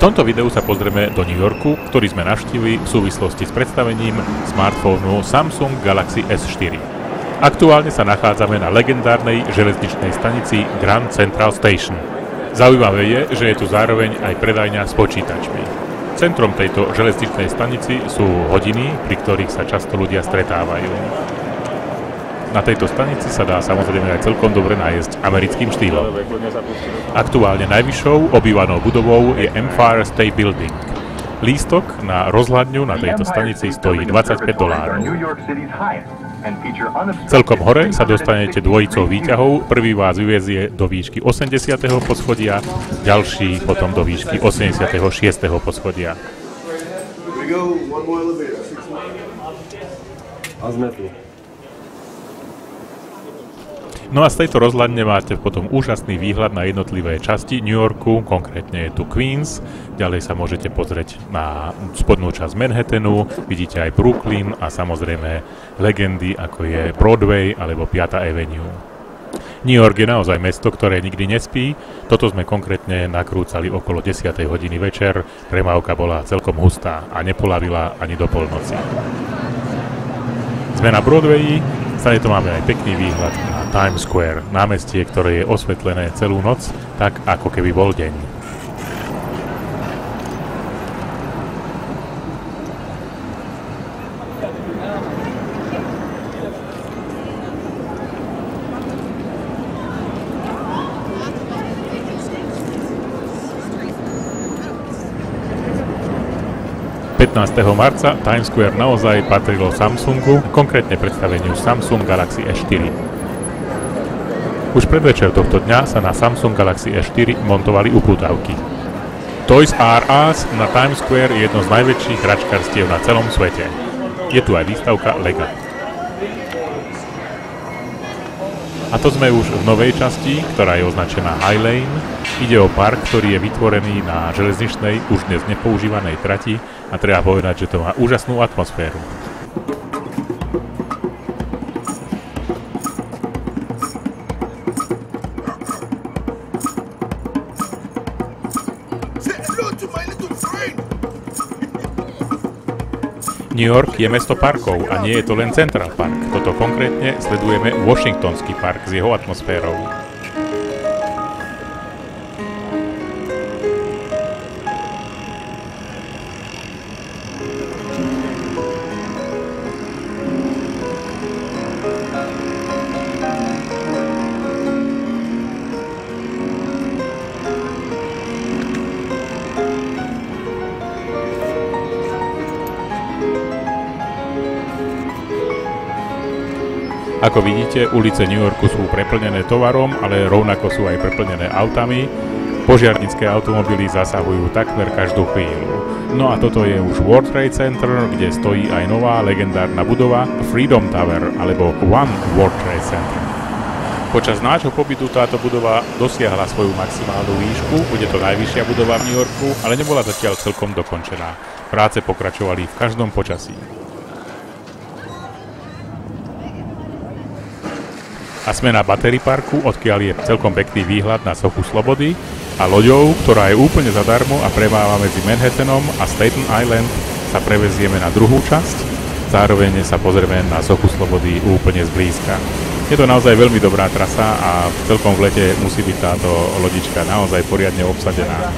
tomto videu sa pozrieme do New Yorku, ktorý sme navštívili v súvislosti s predstavením smartfónu Samsung Galaxy S4. Aktuálne sa nachádzame na legendárnej železničnej stanici Grand Central Station. Zaujímavé je, že je tu zároveň aj predajňa s počítačmi. Centrom tejto železničnej stanici sú hodiny, pri ktorých sa často ľudia stretávajú. Na tejto stanici sa dá samozrejme aj celkom dobre nájsť americkým štýlom. Aktuálne najvyššou obývanou budovou je Empire State Building. Lístok na rozhľadňu na tejto stanici stojí $25. Celkom hore sa dostanete dvojicou výťahov, prvý vás vyvezie do výšky 80. poschodia, ďalší potom do výšky 86. poschodia. No a z tejto rozhľadne máte potom úžasný výhľad na jednotlivé časti New Yorku, konkrétne je tu Queens, ďalej sa môžete pozrieť na spodnú časť Manhattanu, vidíte aj Brooklyn a samozrejme legendy ako je Broadway alebo 5. Avenue. New York je naozaj mesto, ktoré nikdy nespí, toto sme konkrétne nakrúcali okolo 10. hodiny večer, premávka bola celkom hustá a nepolavila ani do polnoci. Sme na Broadwayi, stane to máme aj pekný výhľad na Times Square, námestie, ktoré je osvetlené celú noc, tak ako keby bol deň. 15. marca Times Square naozaj patrilo Samsungu, konkrétne predstaveniu Samsung Galaxy S4. Už predvečer tohto dňa sa na Samsung Galaxy S4 montovali upútavky. Toys R Us na Times Square je jedno z najväčších hračkarstiev na celom svete. Je tu aj výstavka Lega. A to sme už v novej časti, ktorá je označená High Lane. Ide o park, ktorý je vytvorený na železničnej, už dnes nepoužívanej trati a treba povedať, že to má úžasnú atmosféru. New York je mesto parkov a nie je to len Central Park. Toto konkrétne sledujeme Washingtonský park s jeho atmosférou. Ako vidíte, ulice New Yorku sú preplnené tovarom, ale rovnako sú aj preplnené autami. Požiarnické automobily zasahujú takmer každú chvíľu. No a toto je už World Trade Center, kde stojí aj nová legendárna budova Freedom Tower alebo One World Trade Center. Počas nášho pobytu táto budova dosiahla svoju maximálnu výšku, bude to najvyššia budova v New Yorku, ale nebola zatiaľ celkom dokončená. Práce pokračovali v každom počasí. A sme na Battery Parku, odkiaľ je celkom pekný výhľad na sochu Slobody a loďou, ktorá je úplne zadarmo a premáva medzi Manhattanom a Staten Island, sa prevezieme na druhú časť. Zároveň sa pozrieme na sochu Slobody úplne zblízka. Je to naozaj veľmi dobrá trasa a celkom v lete musí byť táto lodička naozaj poriadne obsadená.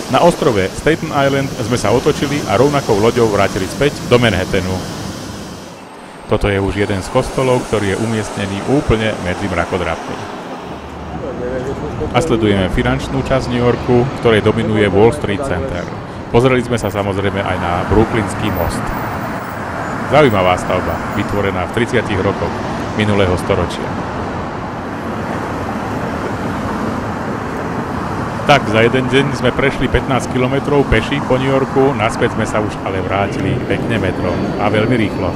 Na ostrove Staten Island sme sa otočili a rovnakou loďou vrátili späť do Manhattanu. Toto je už jeden z kostolov, ktorý je umiestnený úplne medzi mrakodrapmi. A sledujeme finančnú časť New Yorku, ktorej dominuje Wall Street Center. Pozreli sme sa samozrejme aj na Brooklynský most. Zaujímavá stavba, vytvorená v 30. rokoch minulého storočia. Tak, za jeden deň sme prešli 15 km peši po New Yorku, naspäť sme sa už ale vrátili pekne metrom a veľmi rýchlo.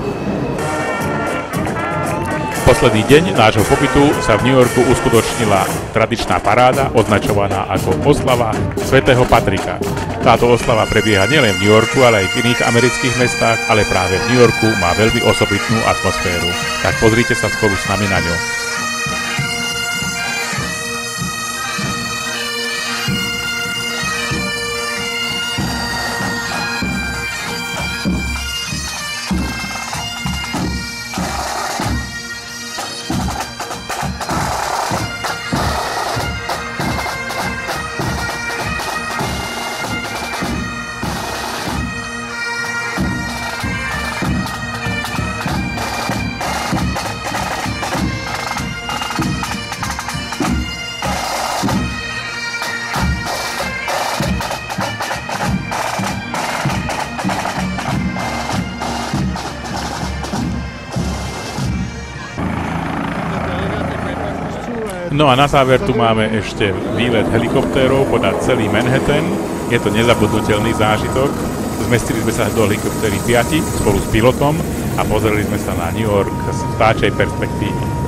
Po posledný deň nášho pobytu sa v New Yorku uskutočnila tradičná paráda označovaná ako oslava svätého Patrika. Táto oslava prebieha nielen v New Yorku, ale aj v iných amerických mestách, ale práve v New Yorku má veľmi osobitnú atmosféru. Tak pozrite sa spolu s nami na ňu. No a na záver tu máme ešte výlet helikoptérov podľa celý Manhattan. Je to nezabudnutelný zážitok. Zmestili sme sa do helikoptéry 5 spolu s pilotom a pozreli sme sa na New York z vtáčej perspektívy.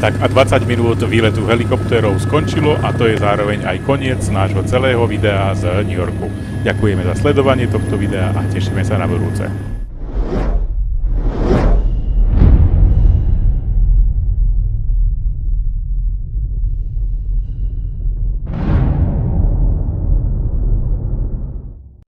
Tak a 20 minút výletu helikoptérov skončilo a to je zároveň aj koniec nášho celého videa z New Yorku. Ďakujeme za sledovanie tohto videa a tešíme sa na budúce.